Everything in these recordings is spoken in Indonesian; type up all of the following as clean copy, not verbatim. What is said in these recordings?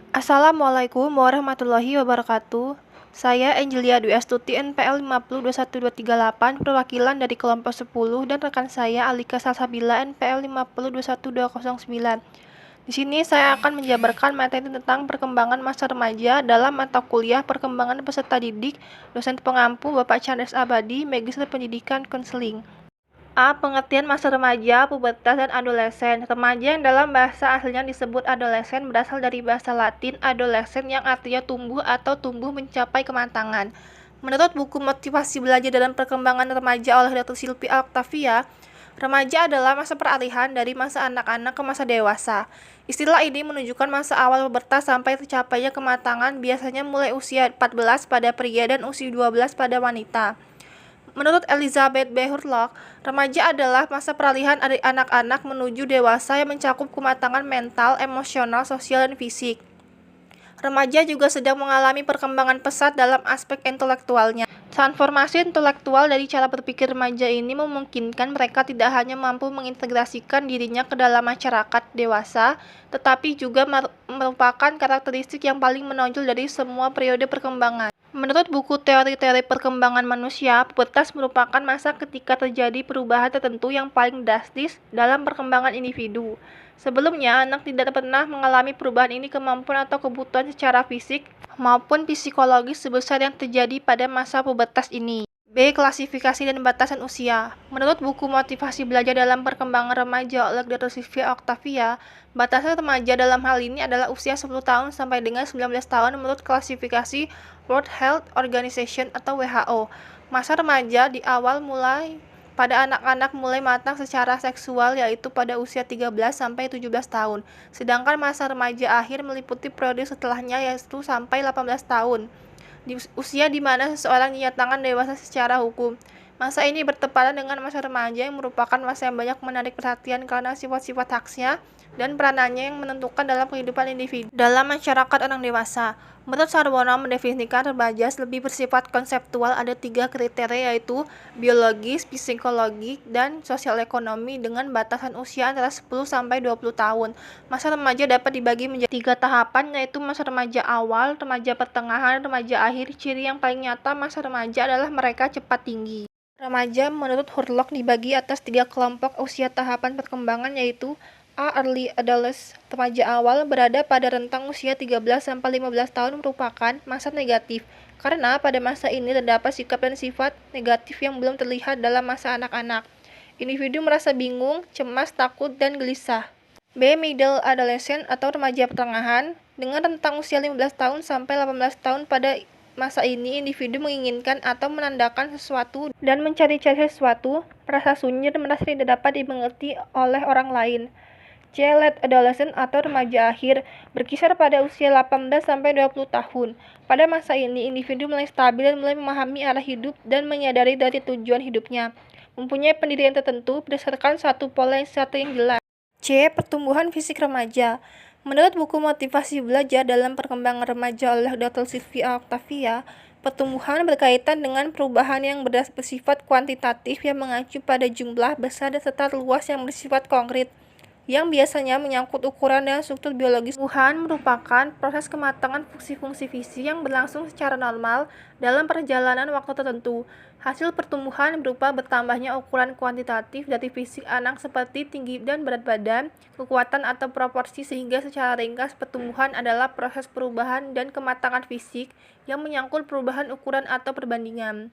Assalamualaikum warahmatullahi wabarakatuh. Saya Angelia Dwi Astuti NPL 50212338 perwakilan dari kelompok 10 dan rekan saya Alika Salsabila NPL 5021209. Di sini saya akan menjabarkan materi tentang perkembangan masa remaja dalam mata kuliah perkembangan peserta didik, dosen pengampu Bapak Charles Abadi, Magister Pendidikan Konseling. A. Pengertian masa remaja, pubertas, dan adolesen. Remaja yang dalam bahasa aslinya disebut adolesen berasal dari bahasa Latin adolesen yang artinya tumbuh atau tumbuh mencapai kematangan. Menurut buku Motivasi Belajar dalam Perkembangan Remaja oleh Dr. Silvi Octavia, remaja adalah masa peralihan dari masa anak-anak ke masa dewasa. Istilah ini menunjukkan masa awal pubertas sampai tercapainya kematangan, biasanya mulai usia 14 pada pria dan usia 12 pada wanita. Menurut Elizabeth B. Hurlock, remaja adalah masa peralihan dari anak-anak menuju dewasa yang mencakup kematangan mental, emosional, sosial, dan fisik. Remaja juga sedang mengalami perkembangan pesat dalam aspek intelektualnya. Transformasi intelektual dari cara berpikir remaja ini memungkinkan mereka tidak hanya mampu mengintegrasikan dirinya ke dalam masyarakat dewasa, tetapi juga merupakan karakteristik yang paling menonjol dari semua periode perkembangan. Menurut buku Teori-teori Perkembangan Manusia, pubertas merupakan masa ketika terjadi perubahan tertentu yang paling drastis dalam perkembangan individu. Sebelumnya, anak tidak pernah mengalami perubahan ini kemampuan atau kebutuhan secara fisik maupun psikologis sebesar yang terjadi pada masa pubertas ini. B. Klasifikasi dan batasan usia. Menurut buku Motivasi Belajar dalam Perkembangan Remaja oleh Dr. Silvia Octavia, batasan remaja dalam hal ini adalah usia 10 tahun sampai dengan 19 tahun menurut klasifikasi World Health Organization atau WHO. Masa remaja di awal mulai pada anak-anak mulai matang secara seksual yaitu pada usia 13 sampai 17 tahun. Sedangkan masa remaja akhir meliputi periode setelahnya yaitu sampai 18 tahun. Di usia di mana seseorang dinyatakan dewasa secara hukum. Masa ini bertepatan dengan masa remaja yang merupakan masa yang banyak menarik perhatian karena sifat-sifat khasnya dan peranannya yang menentukan dalam kehidupan individu dalam masyarakat orang dewasa. Menurut Sarwono, mendefinisikan remaja lebih bersifat konseptual ada 3 kriteria yaitu biologis, psikologis, dan sosial ekonomi dengan batasan usia antara 10 sampai 20 tahun. Masa remaja dapat dibagi menjadi 3 tahapan yaitu masa remaja awal, remaja pertengahan, remaja akhir. Ciri yang paling nyata masa remaja adalah mereka cepat tinggi. Remaja menurut Hurlock dibagi atas 3 kelompok usia tahapan perkembangan yaitu A. Early Adolescence. Remaja awal berada pada rentang usia 13-15 tahun merupakan masa negatif, karena pada masa ini terdapat sikap dan sifat negatif yang belum terlihat dalam masa anak-anak. Individu merasa bingung, cemas, takut, dan gelisah. B. Middle Adolescence atau remaja pertengahan. Dengan rentang usia 15 tahun sampai 18 tahun pada masa ini, individu menginginkan atau menandakan sesuatu dan mencari-cari sesuatu, merasa sunyi dan merasa tidak dapat dimengerti oleh orang lain. C. Late Adolescent atau remaja akhir, berkisar pada usia 18 sampai 20 tahun. Pada masa ini, individu mulai stabil dan mulai memahami arah hidup dan menyadari dari tujuan hidupnya, mempunyai pendirian tertentu berdasarkan satu pola yang jelas. C. Pertumbuhan fisik remaja. Menurut buku Motivasi Belajar dalam Perkembangan Remaja oleh Dr. Silvia Octavia, pertumbuhan berkaitan dengan perubahan yang bersifat kuantitatif yang mengacu pada jumlah besar dan serta luas yang bersifat konkret, yang biasanya menyangkut ukuran dan struktur biologis. Pertumbuhan merupakan proses kematangan fungsi-fungsi fisik yang berlangsung secara normal dalam perjalanan waktu tertentu. Hasil pertumbuhan berupa bertambahnya ukuran kuantitatif dari fisik anak seperti tinggi dan berat badan, kekuatan atau proporsi, sehingga secara ringkas pertumbuhan adalah proses perubahan dan kematangan fisik yang menyangkut perubahan ukuran atau perbandingan.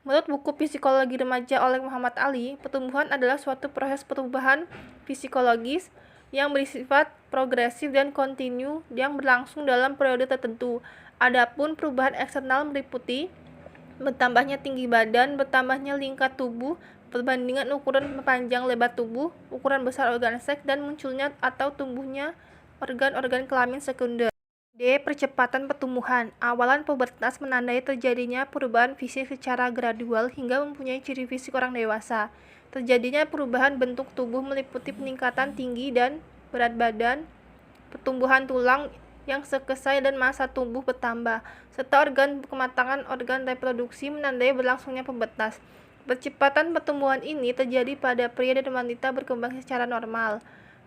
Menurut buku Psikologi Remaja oleh Muhammad Ali, pertumbuhan adalah suatu proses perubahan psikologis yang bersifat progresif dan kontinu yang berlangsung dalam periode tertentu. Adapun perubahan eksternal meliputi bertambahnya tinggi badan, bertambahnya lingkar tubuh, perbandingan ukuran panjang lebar tubuh, ukuran besar organ seks, dan munculnya atau tumbuhnya organ-organ kelamin sekunder. D. Percepatan pertumbuhan. Awalan pubertas menandai terjadinya perubahan fisik secara gradual hingga mempunyai ciri fisik orang dewasa. Terjadinya perubahan bentuk tubuh meliputi peningkatan tinggi dan berat badan, pertumbuhan tulang yang sekesai dan massa tubuh bertambah, serta organ kematangan organ reproduksi menandai berlangsungnya pubertas. Percepatan pertumbuhan ini terjadi pada pria dan wanita berkembang secara normal.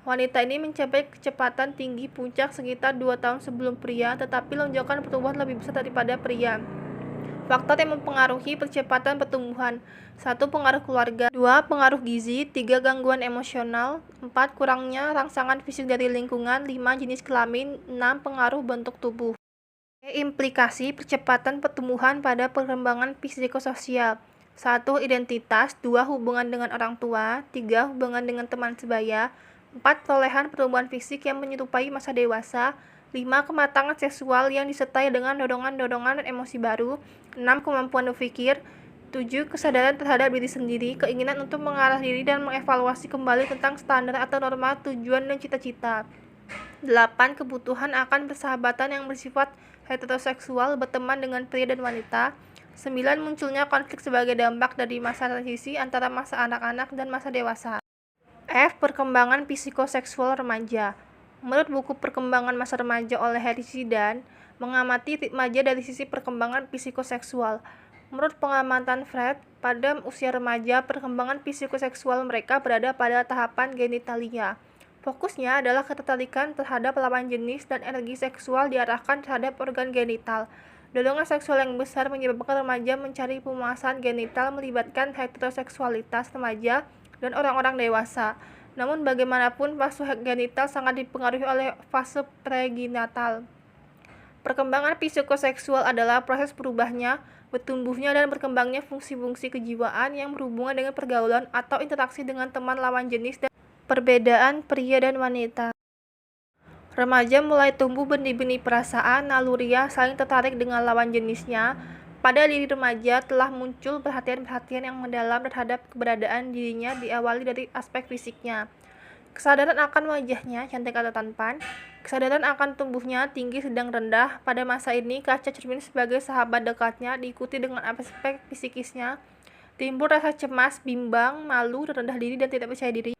Wanita ini mencapai kecepatan tinggi puncak sekitar 2 tahun sebelum pria, tetapi lonjakan pertumbuhan lebih besar daripada pria. Faktor yang mempengaruhi percepatan pertumbuhan: 1. Pengaruh keluarga, 2. Pengaruh gizi, 3. Gangguan emosional, 4. Kurangnya rangsangan fisik dari lingkungan, 5. Jenis kelamin, 6. Pengaruh bentuk tubuh. Implikasi percepatan pertumbuhan pada perkembangan psikososial: 1. Identitas, 2. Hubungan dengan orang tua, 3. Hubungan dengan teman sebaya, 4. Perolehan pertumbuhan fisik yang menyerupai masa dewasa, 5. Kematangan seksual yang disertai dengan dorongan-dorongan dan emosi baru, 6. Kemampuan berpikir, 7. Kesadaran terhadap diri sendiri, keinginan untuk mengarah diri dan mengevaluasi kembali tentang standar atau norma, tujuan, dan cita-cita. 8. Kebutuhan akan persahabatan yang bersifat heteroseksual, berteman dengan pria dan wanita. 9. Munculnya konflik sebagai dampak dari masa transisi antara masa anak-anak dan masa dewasa. Perkembangan psikoseksual remaja. Menurut buku Perkembangan Masa Remaja oleh Harry Zidan, mengamati remaja dari sisi perkembangan psikoseksual. Menurut pengamatan Fred, pada usia remaja, perkembangan psikoseksual mereka berada pada tahapan genitalia. Fokusnya adalah ketertarikan terhadap lawan jenis dan energi seksual diarahkan terhadap organ genital. Dorongan seksual yang besar menyebabkan remaja mencari pemuasan genital melibatkan heteroseksualitas remaja dan orang-orang dewasa. Namun bagaimanapun, fase genital sangat dipengaruhi oleh fase preginatal. Perkembangan psikoseksual adalah proses berubahnya, bertumbuhnya, dan berkembangnya fungsi-fungsi kejiwaan yang berhubungan dengan pergaulan atau interaksi dengan teman lawan jenis dan perbedaan pria dan wanita. Remaja mulai tumbuh benih-benih perasaan, naluriah, saling tertarik dengan lawan jenisnya. Pada diri remaja telah muncul perhatian-perhatian yang mendalam terhadap keberadaan dirinya, diawali dari aspek fisiknya. Kesadaran akan wajahnya, cantik atau tampan. Kesadaran akan tumbuhnya, tinggi, sedang, rendah. Pada masa ini, kaca cermin sebagai sahabat dekatnya, diikuti dengan aspek psikisnya. Timbul rasa cemas, bimbang, malu, rendah diri, dan tidak percaya diri.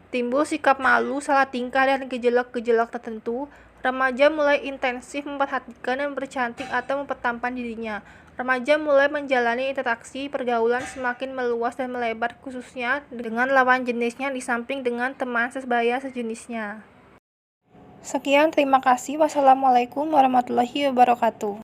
Timbul sikap malu, salah tingkah, dan gejolak-gejolak tertentu. Remaja mulai intensif memperhatikan dan bercantik atau mempertampan dirinya. Remaja mulai menjalani interaksi pergaulan semakin meluas dan melebar, khususnya dengan lawan jenisnya di samping dengan teman sebaya sejenisnya. Sekian, terima kasih. Wassalamualaikum warahmatullahi wabarakatuh.